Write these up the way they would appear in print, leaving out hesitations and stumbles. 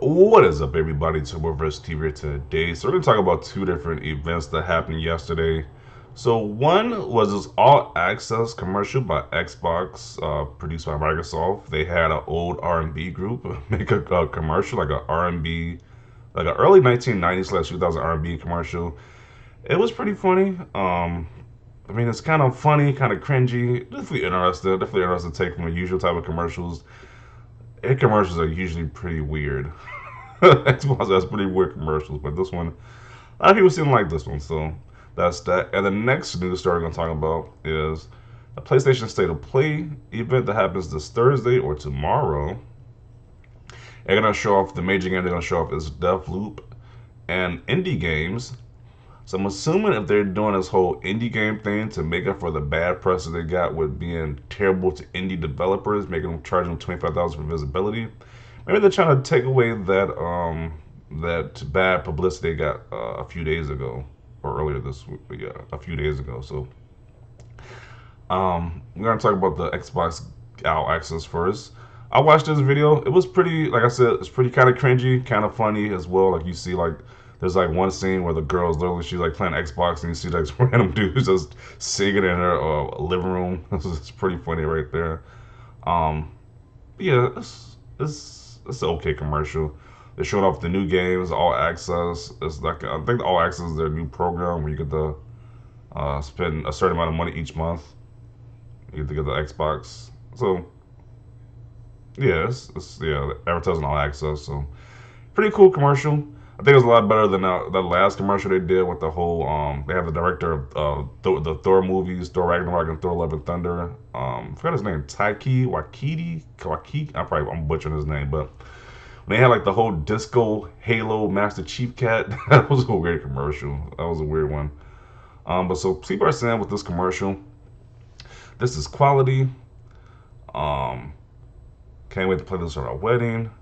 What is up, everybody? Turboverse TV today. So we're gonna talk about two different events that happened yesterday. So one was this all access commercial by Xbox, produced by Microsoft. They had an old R&B group make a commercial, like a R&B, like an early 1990s slash 2000 R&B commercial. It was pretty funny. I mean, it's kind of funny, kind of cringy, definitely interesting take from the usual type of commercials. And commercials are usually pretty weird. Xbox has pretty weird commercials, but this one, a lot of people seem to like this one, so that's that. And the next news story I'm going to talk about is a PlayStation State of Play event that happens this Thursday or tomorrow. They're going to show off the major game they're going to show off is Deathloop and indie games. So I'm assuming if they're doing this whole indie game thing to make up for the bad press that they got with being terrible to indie developers, making them charging them 25,000 for visibility, maybe they're trying to take away that bad publicity they got a few days ago or earlier this week. Yeah, a few days ago. So we're gonna talk about the Xbox All Access first. I watched this video. It was pretty, like I said, it's pretty kind of cringy, kind of funny as well. Like you see, like there's like one scene where the girl's literally she's like playing Xbox, and you see like random dudes just singing in her living room. It's pretty funny right there. Um, yeah, it's an okay commercial. They're showing off the new games, all access. It's like I think the all access is their new program where you get to spend a certain amount of money each month. You get to get the Xbox. So yeah, it's yeah, advertising all access. So pretty cool commercial. I think it's a lot better than the last commercial they did with the whole. They have the director of the Thor movies, Thor Ragnarok and Thor Love and Thunder. I forgot his name, Taiki Wakiti. I'm butchering his name, but when they had like the whole disco Halo Master Chief Cat, that was a weird commercial. That was a weird one. But so people are saying with this commercial, this is quality. Um, can't wait to play this at our wedding.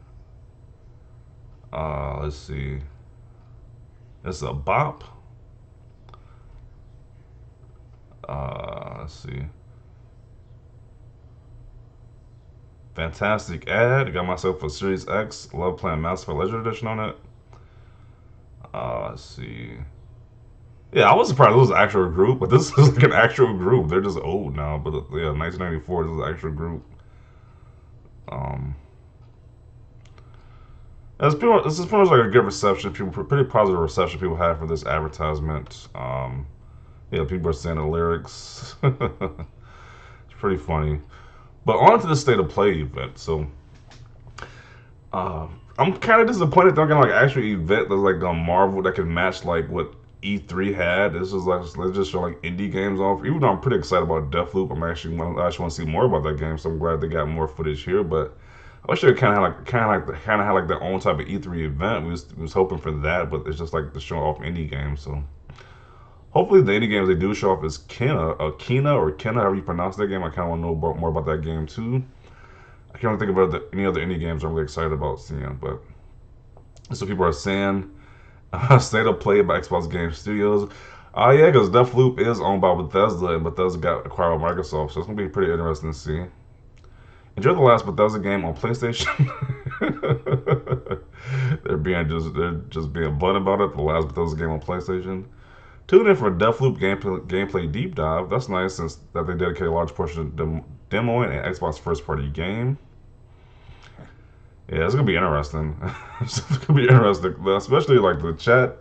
Let's see. It's a bop. Let's see. Fantastic ad. Got myself a Series X. Love playing Mass Effect Legendary Edition on it. Let's see. Yeah, I was surprised it was an actual group, but this is like an actual group. They're just old now, but yeah, 1994 this is an actual group. Um, this is pretty much like a good reception. People, pretty positive reception people had for this advertisement. Yeah, people are saying the lyrics. It's pretty funny. But on to the State of Play event. So I'm kind of disappointed they're gonna like actual event that's like on Marvel that can match like what E3 had. This is like let's just show like indie games off. Even though I'm pretty excited about Deathloop, I actually want to see more about that game. So I'm glad they got more footage here. But I wish they kind of had like their own type of E3 event. We was hoping for that, but it's just like the show off indie games. So hopefully the indie games they do show off is Kena, however you pronounce that game. I kind of want to know more about that game too. I can't think about any other indie games I'm really excited about seeing, but so people are saying State of Play by Xbox Game Studios. Yeah, because Deathloop is owned by Bethesda, and Bethesda got acquired by Microsoft, so it's gonna be pretty interesting to see. Enjoy the last Bethesda game on PlayStation. They're just being blunt about it. The last Bethesda game on PlayStation. Tune in for a Deathloop gameplay deep dive. That's nice since that they dedicate a large portion of demoing an Xbox first party game. Yeah, it's gonna be interesting. It's gonna be interesting, especially like the chat,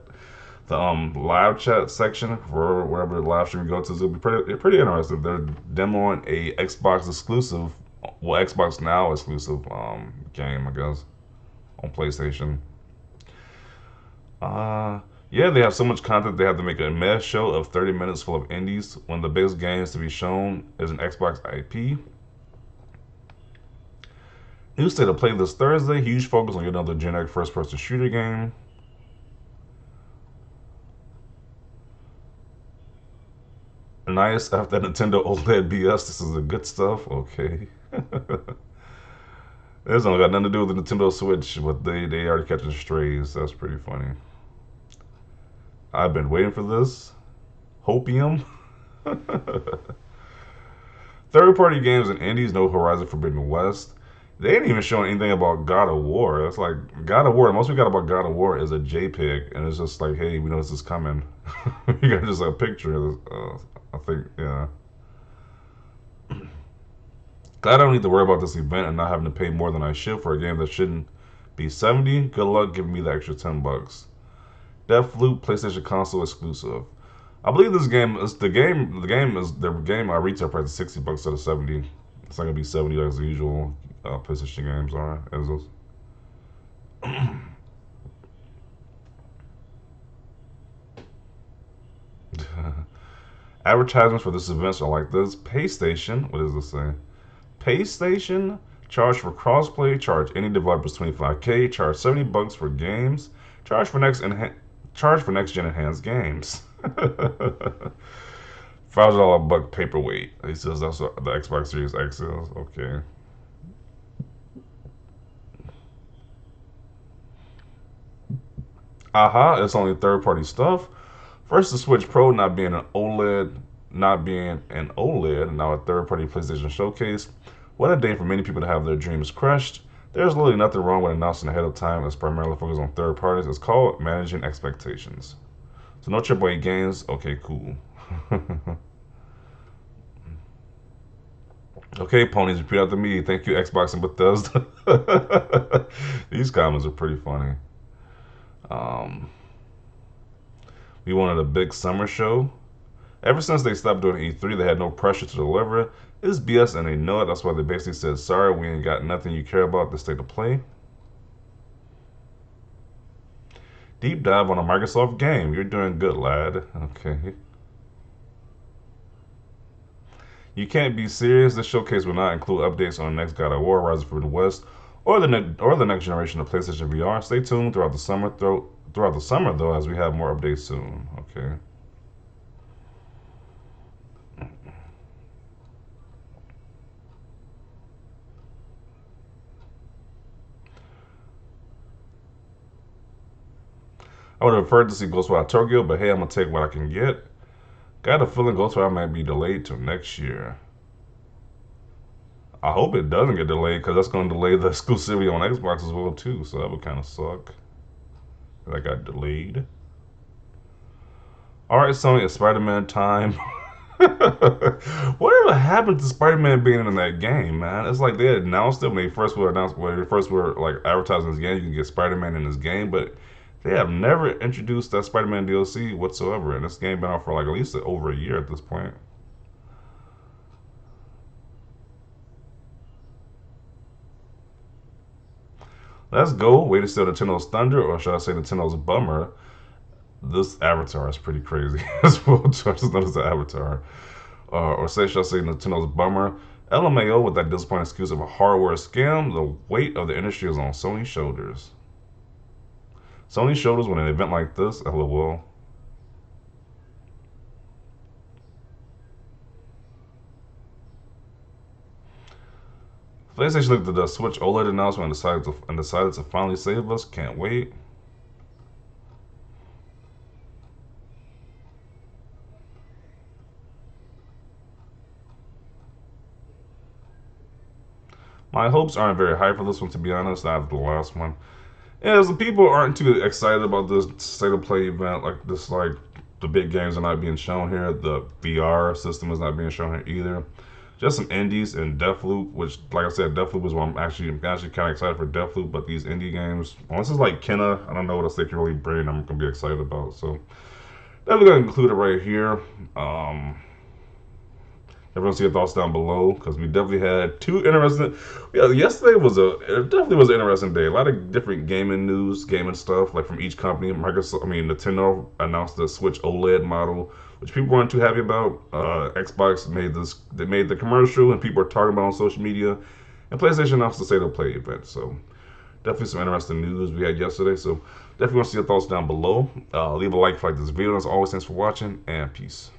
the live chat section for wherever the live stream you go to. It's gonna be pretty interesting. They're demoing a Xbox exclusive, well, Xbox Now exclusive game, I guess, on PlayStation. Yeah, they have so much content they have to make a mess show of 30 minutes full of indies. One of the biggest games to be shown is an Xbox IP. New State of Play this Thursday. Huge focus on another generic first-person shooter game. Nice after Nintendo OLED BS. This is the good stuff. Okay. This only got nothing to do with the Nintendo Switch, but they already catching strays. That's pretty funny. I've been waiting for this. Hopium. Third-party games and indies, No Horizon Forbidden West. They ain't even showing anything about God of War. It's like God of War. Most we got about God of War is a JPEG, and it's just like, hey, we know this is coming. You got just a picture. I think, yeah. Glad I don't need to worry about this event and not having to pay more than I should for a game that shouldn't be 70. Good luck giving me the extra $10. Deathloop PlayStation console exclusive. I believe this game is the game. The game. Retail price is $60 instead of 70. It's not gonna be 70 like the usual PlayStation games are. As those. Advertisements for this event are like this: PlayStation. What does this say? PlayStation charge for crossplay. Charge any developers 25K. Charge $70 for games. Charge for charge for next gen enhanced games. $5 buck paperweight. He says that's what the Xbox Series X is. Okay. Aha, it's only third party stuff. First, the Switch Pro not being an OLED, now a third party PlayStation showcase. What a day for many people to have their dreams crushed. There's literally nothing wrong with announcing ahead of time. It's primarily focused on third parties. It's called managing expectations. So no AAA games. Okay, cool. Okay, ponies, repeat after me. Thank you, Xbox and Bethesda. These comments are pretty funny. Um, we wanted a big summer show. Ever since they stopped doing E3, they had no pressure to deliver. It's BS and they know it. That's why they basically said, sorry, we ain't got nothing you care about. The state of play. Deep dive on a Microsoft game. You're doing good, lad. Okay. You can't be serious. This showcase will not include updates on the next God of War, Rising from the West, or the next generation of PlayStation VR. Stay tuned throughout the summer. Throughout the summer, though, as we have more updates soon. Okay. I would have preferred to see Ghostwire Tokyo, but hey, I'm gonna take what I can get. Got a feeling Ghostwire might be delayed till next year. I hope it doesn't get delayed because that's going to delay the exclusivity on Xbox as well too. So that would kind of suck. That got delayed. All right, Sony, it's Spider-Man time. Whatever happened to Spider-Man being in that game, man? It's like they announced it when they first were like advertising this game. You can get Spider-Man in this game, but they have never introduced that Spider-Man DLC whatsoever. And this game been out for like at least over a year at this point. Let's go. Way to steal Nintendo's thunder, or should I say Nintendo's bummer? This avatar is pretty crazy as well. I just noticed the avatar. Or should I say Nintendo's bummer? LMAO with that disappointing excuse of a hardware scam. The weight of the industry is on Sony's shoulders. Sony's shoulders when an event like this, lol. PlayStation looked at the Switch OLED announcement and decided to finally save us. Can't wait. My hopes aren't very high for this one, to be honest. Not the last one. Yeah, as the people aren't too excited about this state of play event, like this, like the big games are not being shown here. The VR system is not being shown here either. Just some indies and Deathloop, which, like I said, Deathloop is what I'm actually kind of excited for Deathloop. But these indie games, unless it's like Kenna, I don't know what else they can really bring. I'm gonna be excited about. So definitely gonna include it right here. Everyone see your thoughts down below because we definitely had two interesting. Yeah, yesterday it definitely was an interesting day. A lot of different gaming news, gaming stuff like from each company. Nintendo announced the Switch OLED model, which people weren't too happy about. Xbox they made the commercial, and people are talking about it on social media. And PlayStation announced the State of Play event. So definitely some interesting news we had yesterday. So definitely want to see your thoughts down below. Leave a like if you like this video. As always, thanks for watching and peace.